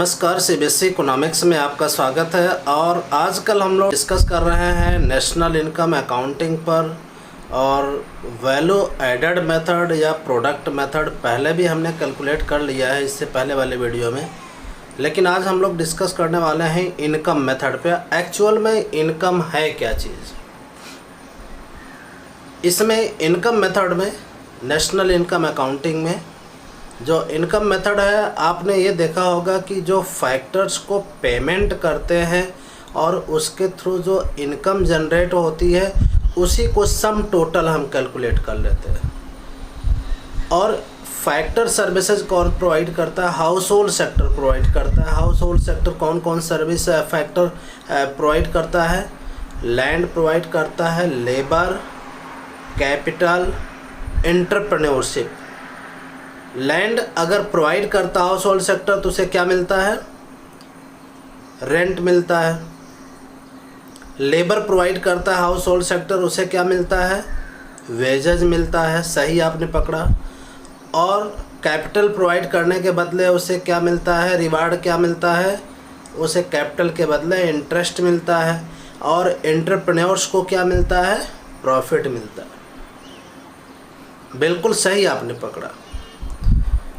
नमस्कार, CBSE economics में आपका स्वागत है। और आजकल हम लोग डिस्कस कर रहे हैं नेशनल इनकम अकाउंटिंग पर और वैल्यू एडेड मेथड या प्रोडक्ट मेथड पहले भी हमने कैलकुलेट कर लिया है इससे पहले वाले वीडियो में, लेकिन आज हम लोग डिस्कस करने वाले हैं इनकम मेथड पे। एक्चुअल में इनकम है क्या चीज़। इसमें इनकम मेथड में, नेशनल इनकम अकाउंटिंग में जो इनकम मेथड है, आपने ये देखा होगा कि जो फैक्टर्स को पेमेंट करते हैं और उसके थ्रू जो इनकम जनरेट होती है उसी को सम टोटल हम कैलकुलेट कर लेते हैं। और फैक्टर सर्विसेज कौन प्रोवाइड करता है? हाउस होल्ड सेक्टर प्रोवाइड करता है। हाउस होल्ड सेक्टर कौन कौन सर्विस फैक्टर प्रोवाइड करता है? लैंड प्रोवाइड करता है, लेबर, कैपिटल, एंटरप्रेन्योरशिप। लैंड अगर प्रोवाइड करता हाउस होल्ड सेक्टर तो उसे क्या मिलता है? रेंट मिलता है। लेबर प्रोवाइड करता है हाउस होल्ड सेक्टर, उसे क्या मिलता है? वेजेज मिलता है। सही आपने पकड़ा। और कैपिटल प्रोवाइड करने के बदले उसे क्या मिलता है? रिवार्ड क्या मिलता है? उसे कैपिटल के बदले इंटरेस्ट मिलता है। और एंटरप्रेन्योर्स को क्या मिलता है? प्रॉफिट मिलता है। बिल्कुल सही आपने पकड़ा।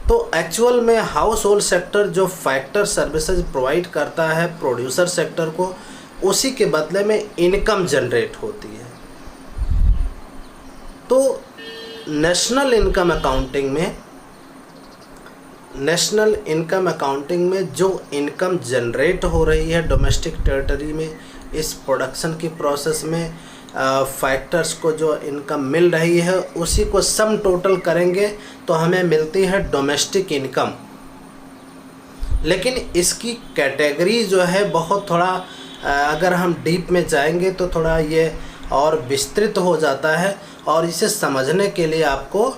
तो एक्चुअल में हाउस होल्ड सेक्टर जो फैक्टर सर्विसेज प्रोवाइड करता है प्रोड्यूसर सेक्टर को, उसी के बदले में इनकम जनरेट होती है। तो नेशनल इनकम अकाउंटिंग में जो इनकम जनरेट हो रही है डोमेस्टिक टेरिटरी में, इस प्रोडक्शन की प्रोसेस में फैक्टर्स को जो इनकम मिल रही है उसी को सम टोटल करेंगे तो हमें मिलती है डोमेस्टिक इनकम। लेकिन इसकी कैटेगरी जो है बहुत थोड़ा, अगर हम डीप में जाएंगे तो थोड़ा ये और विस्तृत हो जाता है। और इसे समझने के लिए आपको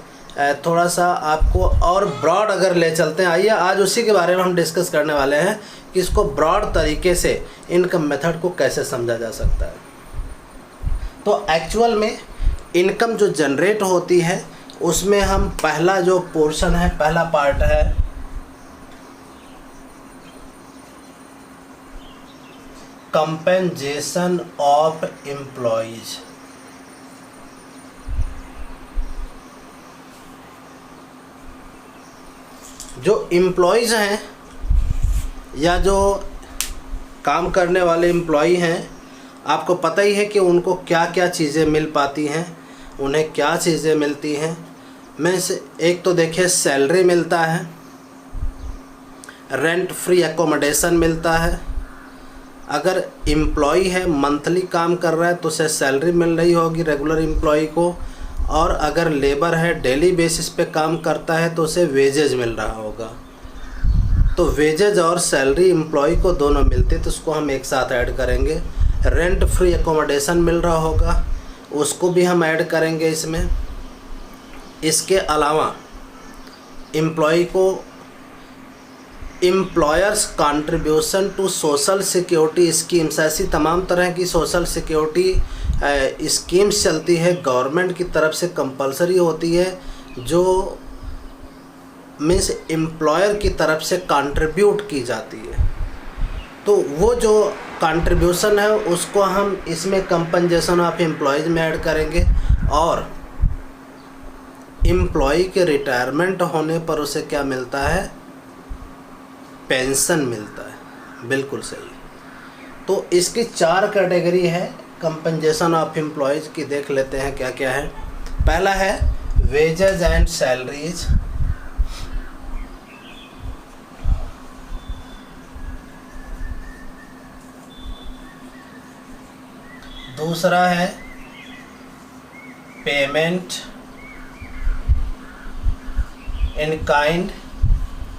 थोड़ा सा आपको और ब्रॉड अगर ले चलते हैं, आइए आज उसी के बारे में हम डिस्कस करने वाले हैं कि इसको ब्रॉड तरीके से इनकम मेथड को कैसे समझा जा सकता है। तो एक्चुअल में इनकम जो जनरेट होती है उसमें हम पहला जो पोर्शन है, पहला पार्ट है कंपेंसेशन ऑफ एम्प्लॉइज। जो एम्प्लॉइज हैं या जो काम करने वाले एम्प्लॉई हैं, आपको पता ही है कि उनको क्या क्या चीज़ें मिल पाती हैं, उन्हें क्या चीज़ें मिलती हैं। में से एक तो देखिए सैलरी मिलता है, रेंट फ्री एकोमोडेशन मिलता है। अगर एम्प्लॉई है, मंथली काम कर रहा है तो उसे सैलरी मिल रही होगी रेगुलर एम्प्लॉई को। और अगर लेबर है, डेली बेसिस पे काम करता है तो उसे वेजेज मिल रहा होगा। तो वेजेज और सैलरी एम्प्लॉई को दोनों मिलते तो उसको हम एक साथ ऐड करेंगे। रेंट फ्री एकोमोडेशन मिल रहा होगा, उसको भी हम ऐड करेंगे इसमें। इसके अलावा एम्प्लॉय को employers contribution to social security schemes, ऐसी तमाम तरह की सोशल सिक्योरिटी स्कीम्स चलती है गवर्नमेंट की तरफ से, कंपलसरी होती है, जो मीन्स एम्प्लॉयर की तरफ से कंट्रीब्यूट की जाती है। तो वो जो कंट्रीब्यूशन है उसको हम इसमें कंपनसेशन ऑफ एम्प्लॉयज़ में ऐड करेंगे। और एम्प्लॉय के रिटायरमेंट होने पर उसे क्या मिलता है? पेंशन मिलता है। बिल्कुल सही। तो इसकी 4 कैटेगरी है कंपनसेशन ऑफ एम्प्लॉयज़ की। देख लेते हैं क्या क्या है। पहला है वेजेज एंड सैलरीज। दूसरा है पेमेंट इन काइंड,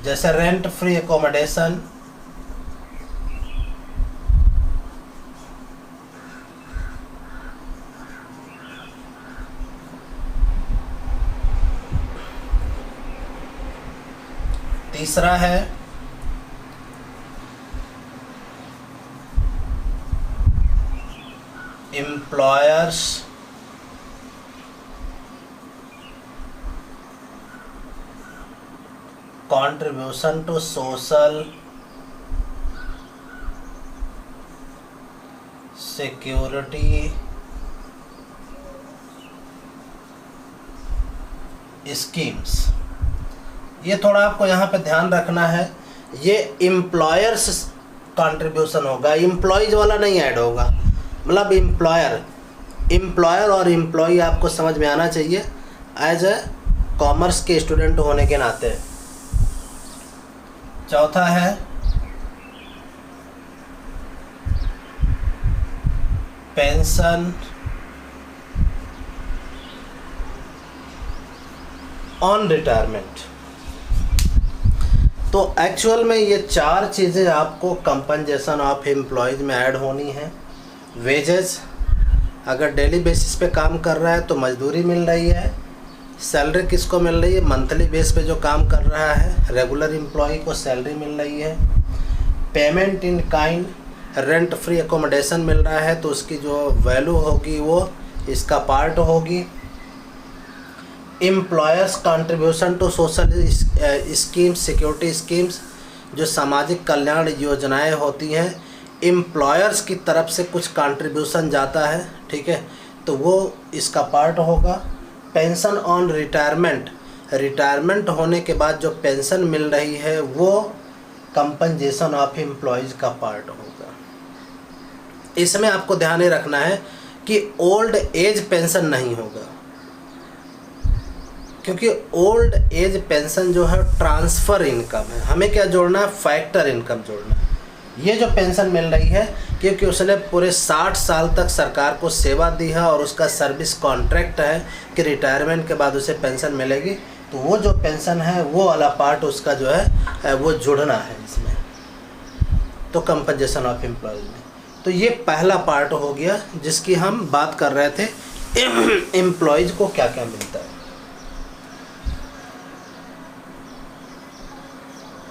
जैसे रेंट फ्री एकोमोडेशन। तीसरा है employers contribution to social security schemes. ये थोड़ा आपको यहाँ पे ध्यान रखना है, ये एम्प्लॉयर्स कंट्रीब्यूशन होगा, एम्प्लॉयज वाला नहीं ऐड होगा। मतलब एम्प्लॉयर और एम्प्लॉय आपको समझ में आना चाहिए एज ए कॉमर्स के स्टूडेंट होने के नाते। चौथा है पेंशन ऑन रिटायरमेंट। तो एक्चुअल में ये चार चीज़ें आपको कंपनसेशन ऑफ एम्प्लॉयज में ऐड होनी है। वेजेस, अगर डेली बेसिस पे काम कर रहा है तो मजदूरी मिल रही है। सैलरी किसको मिल रही है? मंथली बेस पे जो काम कर रहा है रेगुलर एम्प्लॉय को सैलरी मिल रही है। Payment in kind, rent free accommodation मिल रहा है तो उसकी जो वैल्यू होगी वो इसका पार्ट होगी। Employers contribution to social schemes, security schemes, जो सामाजिक कल्याण योजनाएं होती हैं एम्प्लॉयर्स की तरफ से कुछ कंट्रीब्यूशन जाता है, ठीक है, तो वो इसका पार्ट होगा। पेंशन ऑन रिटायरमेंट, रिटायरमेंट होने के बाद जो पेंशन मिल रही है वो कंपनसेशन ऑफ एम्प्लॉयज़ का पार्ट होगा। इसमें आपको ध्यान ये रखना है कि ओल्ड एज पेंशन नहीं होगा, क्योंकि ओल्ड एज पेंशन जो है ट्रांसफ़र इनकम है। हमें क्या जोड़ना है? फैक्टर इनकम जोड़ना है। ये जो पेंशन मिल रही है क्योंकि उसने पूरे 60 साल तक सरकार को सेवा दी है और उसका सर्विस कॉन्ट्रैक्ट है कि रिटायरमेंट के बाद उसे पेंशन मिलेगी, तो वो जो पेंशन है वो वाला पार्ट उसका जो है वो जुड़ना है इसमें, तो कंपनसेशन ऑफ एम्प्लॉयज में। तो ये पहला पार्ट हो गया जिसकी हम बात कर रहे थे, एम्प्लॉयज को क्या क्या मिलता है।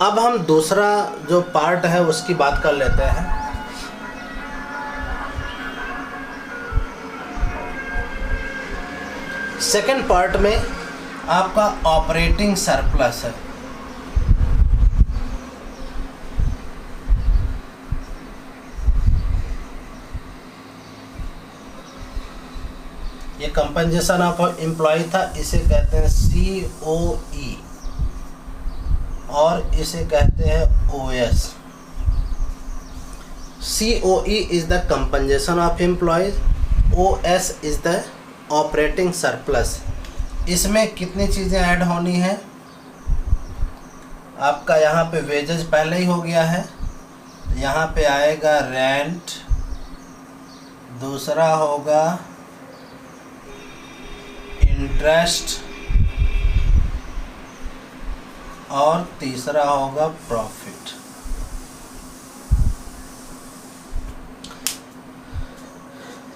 अब हम दूसरा जो पार्ट है उसकी बात कर लेते हैं। सेकंड पार्ट में आपका ऑपरेटिंग सरप्लस है। ये कंपनसेशन ऑफ एम्प्लॉय था, इसे कहते हैं COE और इसे कहते हैं OS। COE is the compensation of employees, OS is the operating surplus. इसमें कितनी चीज़ें ऐड होनी है? आपका यहाँ पे वेजेस पहले ही हो गया है, यहाँ पे आएगा रेंट, दूसरा होगा इंटरेस्ट और तीसरा होगा प्रॉफिट।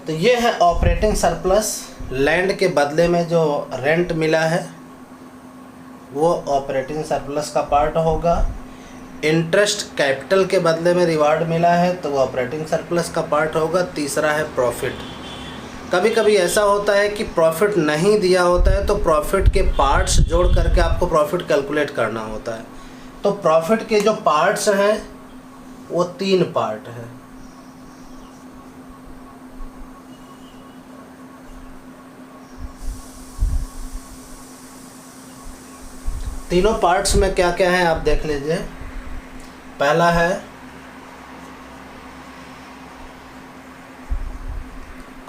तो ये है ऑपरेटिंग सरप्लस। लैंड के बदले में जो रेंट मिला है वो ऑपरेटिंग सरप्लस का पार्ट होगा। इंटरेस्ट कैपिटल के बदले में रिवार्ड मिला है तो वो ऑपरेटिंग सरप्लस का पार्ट होगा। तीसरा है प्रॉफिट। कभी कभी ऐसा होता है कि प्रॉफिट नहीं दिया होता है तो प्रॉफिट के पार्ट्स जोड़ करके आपको प्रॉफिट कैलकुलेट करना होता है। तो प्रॉफिट के जो पार्ट्स हैं वो 3 पार्ट हैं। तीनों पार्ट्स में क्या क्या है आप देख लीजिए। पहला है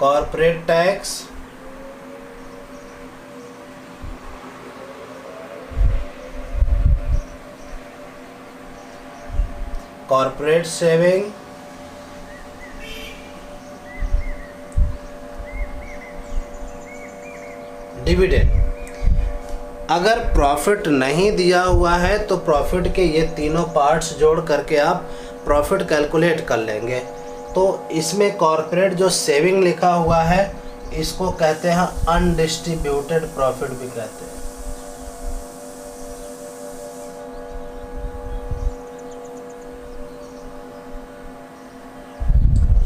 corporate tax, corporate saving, dividend. अगर प्रॉफिट नहीं दिया हुआ है तो प्रॉफिट के ये तीनों पार्ट्स जोड़ करके आप प्रॉफिट कैलकुलेट कर लेंगे। तो इसमें कॉर्पोरेट जो सेविंग लिखा हुआ है इसको कहते हैं अनडिस्ट्रीब्यूटेड प्रॉफिट भी कहते हैं।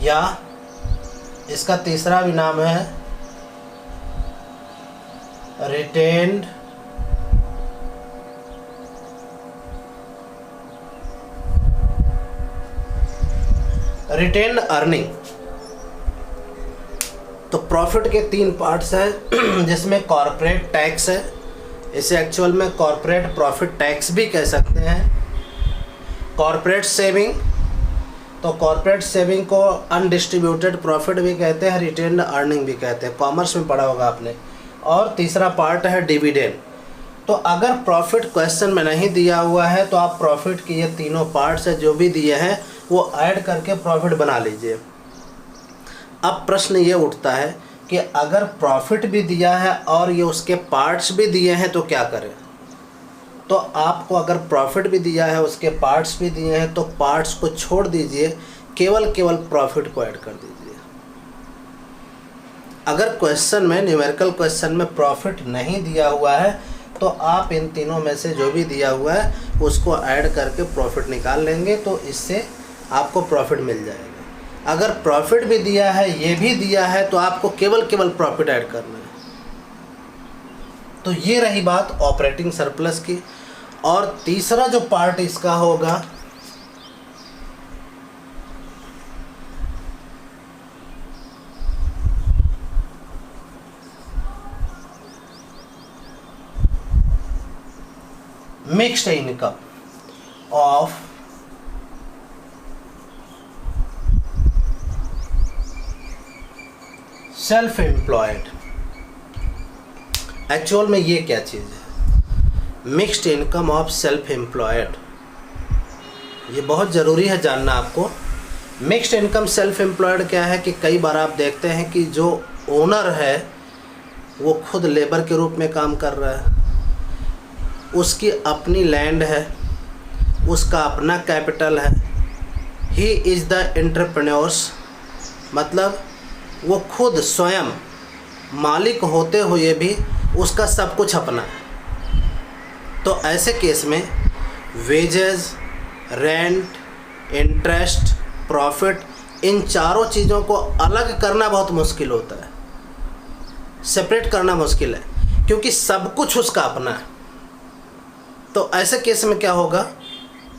या इसका तीसरा भी नाम है रिटेन्ड अर्निंग। प्रॉफिट के 3 पार्ट्स हैं जिसमें कॉर्पोरेट टैक्स है, इसे एक्चुअल में कॉर्पोरेट प्रॉफिट टैक्स भी कह सकते हैं। कॉर्पोरेट सेविंग, तो कॉर्पोरेट सेविंग को अनडिस्ट्रीब्यूटेड प्रॉफिट भी कहते हैं, रिटेन्ड अर्निंग भी कहते हैं, कॉमर्स में पढ़ा होगा आपने। और तीसरा पार्ट है डिविडेंड। तो अगर प्रॉफिट क्वेश्चन में नहीं दिया हुआ है तो आप प्रॉफिट के ये तीनों पार्ट्स है जो भी दिए हैं वो ऐड करके प्रॉफिट बना लीजिए। अब प्रश्न ये उठता है कि अगर प्रॉफिट भी दिया है और ये उसके पार्ट्स भी दिए हैं तो क्या करें। तो आपको अगर प्रॉफिट भी दिया है, उसके पार्ट्स भी दिए हैं, तो पार्ट्स को छोड़ दीजिए, केवल प्रॉफिट को ऐड कर दीजिए। अगर क्वेश्चन में, न्यूमेरिकल क्वेश्चन में प्रॉफिट नहीं दिया हुआ है तो आप इन तीनों में से जो भी दिया हुआ है उसको ऐड करके प्रॉफिट निकाल लेंगे, तो इससे आपको प्रॉफिट मिल जाएगा। अगर प्रॉफिट भी दिया है, ये भी दिया है, तो आपको केवल प्रॉफिट ऐड करना है। तो ये रही बात ऑपरेटिंग सरप्लस की। और तीसरा जो पार्ट इसका होगा mixed income of self employed. Actual में ये क्या चीज़ है, mixed income of self employed, ये बहुत ज़रूरी है जानना आपको। मिक्स्ड इनकम सेल्फ एम्प्लॉयड क्या है कि कई बार आप देखते हैं कि जो ओनर है वो खुद लेबर के रूप में काम कर रहा है, उसकी अपनी लैंड है, उसका अपना कैपिटल है, ही इज़ द एंटरप्रेन्योर्स, मतलब वो खुद स्वयं मालिक होते हुए भी उसका सब कुछ अपना है। तो ऐसे केस में वेजेस, रेंट, इंटरेस्ट, प्रॉफिट, इन चारों चीज़ों को अलग करना बहुत मुश्किल होता है, सेपरेट करना मुश्किल है, क्योंकि सब कुछ उसका अपना है। तो ऐसे केस में क्या होगा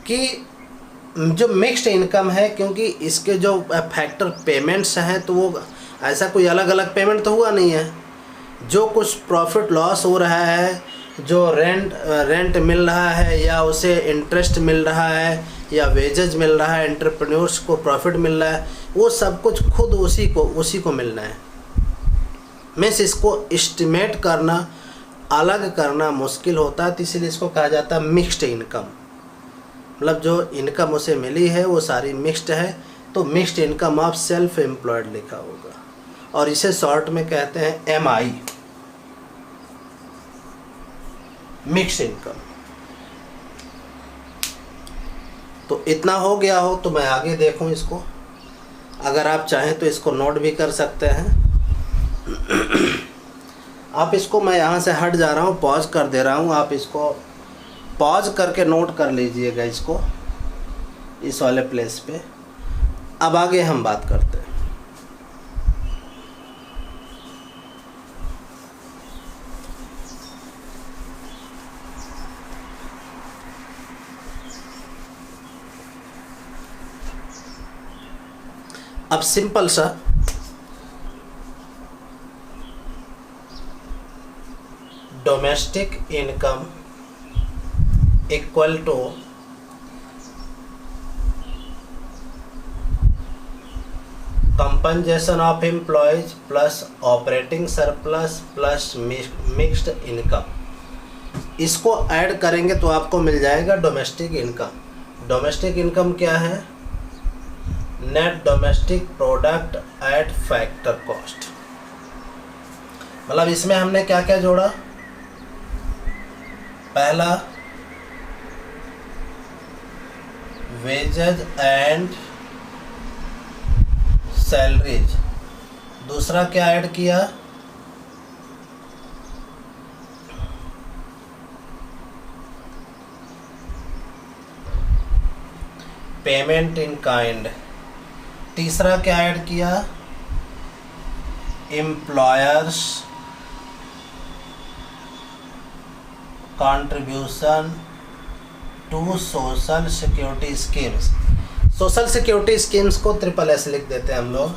कि जो मिक्स्ड इनकम है, क्योंकि इसके जो फैक्टर पेमेंट्स हैं तो वो ऐसा कोई अलग अलग पेमेंट तो हुआ नहीं है। जो कुछ प्रॉफिट लॉस हो रहा है, जो रेंट मिल रहा है, या उसे इंटरेस्ट मिल रहा है, या वेजेज मिल रहा है, एंटरप्रेन्योर्स को प्रॉफिट मिल रहा है, वो सब कुछ खुद उसी को मिलना है। मीन्स इसको एस्टिमेट करना, अलग करना मुश्किल होता है, तो इसीलिए इसको कहा जाता है मिक्स्ड इनकम। मतलब जो इनकम उसे मिली है वो सारी मिक्स्ड है, तो mixed income of self employed लिखा होगा, और इसे शॉर्ट में कहते हैं MI, मिक्स्ड इनकम। तो इतना हो गया हो तो मैं आगे देखूं इसको, अगर आप चाहें तो इसको नोट भी कर सकते हैं। आप इसको, मैं यहाँ से हट जा रहा हूँ, पॉज कर दे रहा हूँ, आप इसको पॉज करके नोट कर लीजिएगा इसको, इस वाले प्लेस पे। अब आगे हम बात करते हैं। अब सिंपल सा domestic income equal to compensation of employees plus operating surplus plus mixed income, इसको ऐड करेंगे तो आपको मिल जाएगा डोमेस्टिक इनकम। डोमेस्टिक इनकम क्या है? Net domestic product at factor cost. मतलब इसमें हमने क्या क्या जोड़ा? पहला वेजेज एंड सैलरीज, दूसरा क्या ऐड किया? पेमेंट इन काइंड, तीसरा क्या ऐड किया? Employers contribution to social security schemes. Social security schemes को SSS लिख देते हैं हम लोग,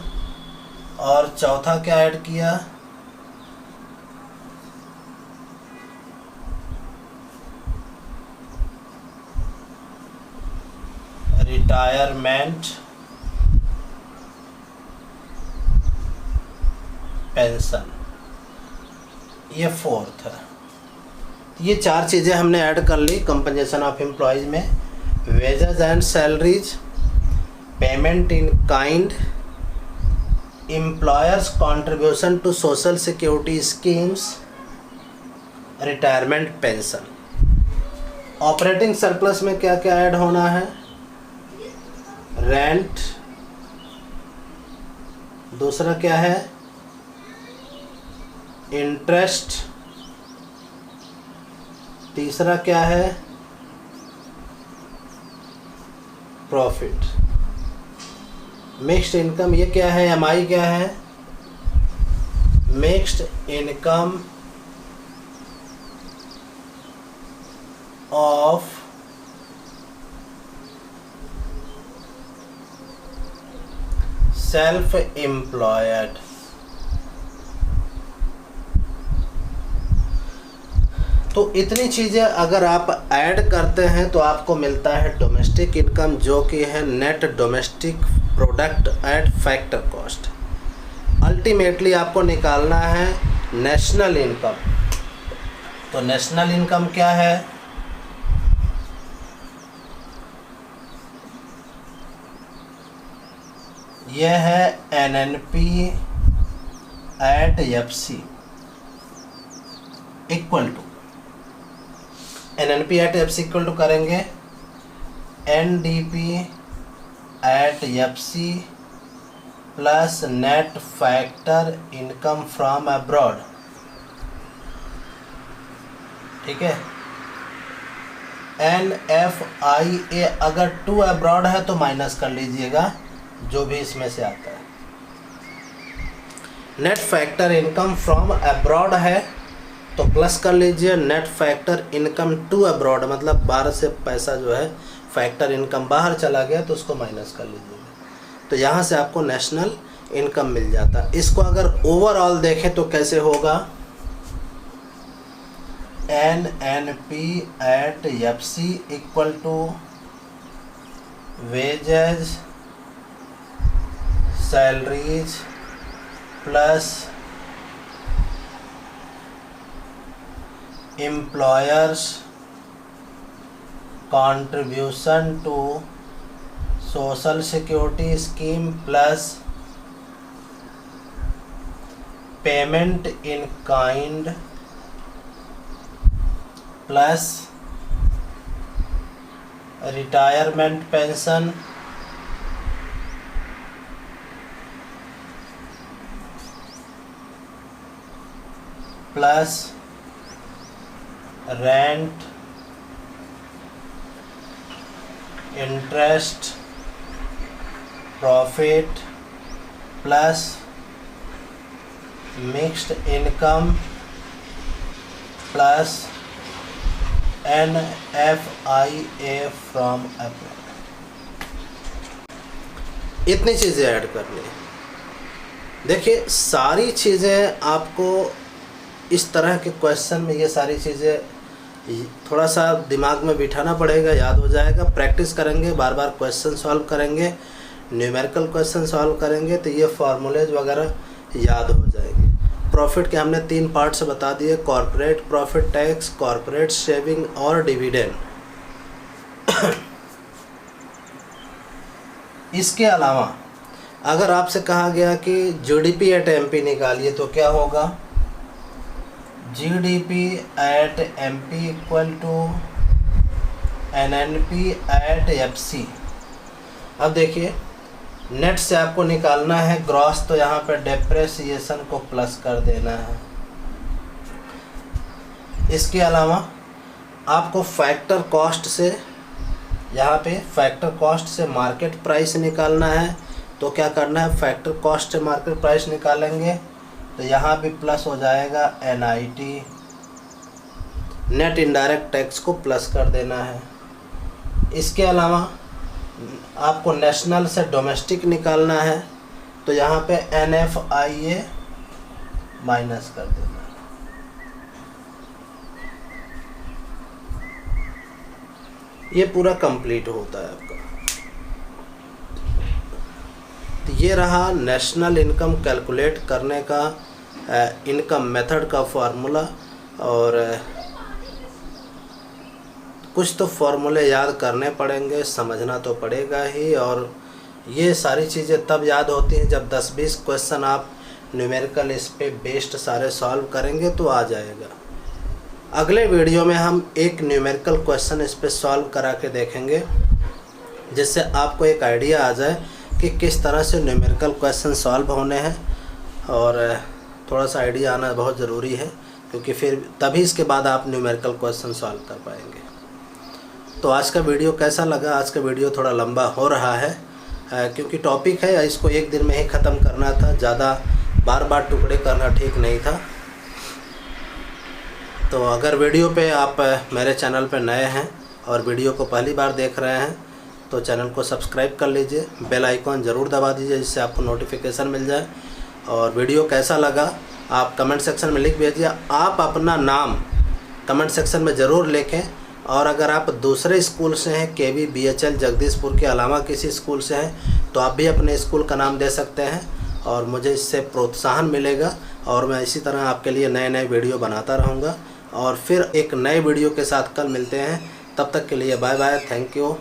और चौथा क्या ऐड किया, रिटायरमेंट पेंशन, ये फोर्थ है। ये चार चीज़ें हमने ऐड कर ली कंपनसेशन ऑफ एम्प्लॉयज़ में। Wages and salaries, payment in kind, employers contribution to social security schemes, retirement pension. Operating surplus में क्या क्या ऐड होना है, रेंट, दूसरा क्या है इंटरेस्ट, तीसरा क्या है प्रॉफिट। मिक्स्ड इनकम, ये क्या है, एमआई क्या है, mixed income of self employed. तो इतनी चीज़ें अगर आप ऐड करते हैं तो आपको मिलता है डोमेस्टिक इनकम, जो कि है net domestic product at factor cost. Ultimately आपको निकालना है नेशनल इनकम। तो नेशनल इनकम क्या है, यह है NNP at FC equal to, NNP at FC equal to करेंगे NDP at FC plus net factor income from abroad. ठीक है, NFIA अगर टू अब्रॉड है तो माइनस कर लीजिएगा, जो भी इसमें से आता है। Net factor income from abroad है तो प्लस कर लीजिए, net factor income to abroad मतलब बाहर से पैसा जो है फैक्टर इनकम बाहर चला गया तो उसको माइनस कर लीजिएगा। तो यहाँ से आपको नेशनल इनकम मिल जाता है। इसको अगर ओवरऑल देखें तो कैसे होगा, NNP at FC equal to wages salaries plus employers contribution to social security scheme plus payment in kind plus retirement pension plus rent, interest, profit plus mixed income plus NFIA from abroad. इतनी चीज़ें add करनी है। देखिए सारी चीज़ें आपको इस तरह के क्वेश्चन में, ये सारी चीज़ें थोड़ा सा दिमाग में बिठाना पड़ेगा, याद हो जाएगा। प्रैक्टिस करेंगे, बार बार क्वेश्चन सॉल्व करेंगे, न्यूमेरिकल क्वेश्चन सॉल्व करेंगे तो ये फार्मूलेज वगैरह याद हो जाएंगे। प्रॉफिट के हमने 3 पार्ट्स बता दिए, corporate profit tax, corporate saving और डिविडेंड। इसके अलावा अगर आपसे कहा गया कि जीडीपी एट एमपी निकालिए तो क्या होगा, GDP at MP equal to NNP at FC. अब देखिए नेट से आपको निकालना है ग्रॉस, तो यहाँ पे डेप्रेसिएशन को प्लस कर देना है। इसके अलावा आपको फैक्टर कॉस्ट से, यहाँ पे फैक्टर कॉस्ट से मार्केट प्राइस निकालना है, तो क्या करना है, फैक्टर कॉस्ट से मार्केट प्राइस निकालेंगे तो यहाँ भी प्लस हो जाएगा NIT, नेट इनडायरेक्ट टैक्स को प्लस कर देना है। इसके अलावा आपको नेशनल से डोमेस्टिक निकालना है, तो यहाँ पे NFIA माइनस कर देना। ये पूरा कंप्लीट होता है आपका। तो ये रहा नेशनल इनकम कैलकुलेट करने का इनकम मेथड का फार्मूला। और कुछ तो फार्मूले याद करने पड़ेंगे, समझना तो पड़ेगा ही। और ये सारी चीज़ें तब याद होती हैं जब 10-20 क्वेश्चन आप न्यूमेरिकल इस पे बेस्ड सारे सॉल्व करेंगे तो आ जाएगा। अगले वीडियो में हम एक न्यूमेरिकल क्वेश्चन इस पे सॉल्व करा के देखेंगे, जिससे आपको एक आइडिया आ जाए कि किस तरह से न्यूमेरिकल क्वेश्चन सॉल्व होने हैं। और थोड़ा सा आइडिया आना बहुत ज़रूरी है, क्योंकि फिर तभी इसके बाद आप न्यूमेरिकल क्वेश्चन सॉल्व कर पाएंगे। तो आज का वीडियो कैसा लगा? आज का वीडियो थोड़ा लंबा हो रहा है, क्योंकि टॉपिक है, इसको एक दिन में ही ख़त्म करना था। ज़्यादा बार बार टुकड़े करना ठीक नहीं था। तो अगर वीडियो पे आप मेरे चैनल पे नए हैं और वीडियो को पहली बार देख रहे हैं तो चैनल को सब्सक्राइब कर लीजिए, बेल आइकॉन ज़रूर दबा दीजिए, जिससे आपको नोटिफिकेशन मिल जाए। और वीडियो कैसा लगा आप कमेंट सेक्शन में लिख भेजिए। आप अपना नाम कमेंट सेक्शन में ज़रूर लिखें। और अगर आप दूसरे स्कूल से हैं, KB BHL जगदीशपुर के अलावा किसी स्कूल से हैं, तो आप भी अपने स्कूल का नाम दे सकते हैं और मुझे इससे प्रोत्साहन मिलेगा। और मैं इसी तरह आपके लिए नए नए वीडियो बनाता रहूँगा। और फिर एक नए वीडियो के साथ कल मिलते हैं। तब तक के लिए बाय बाय, थैंक यू।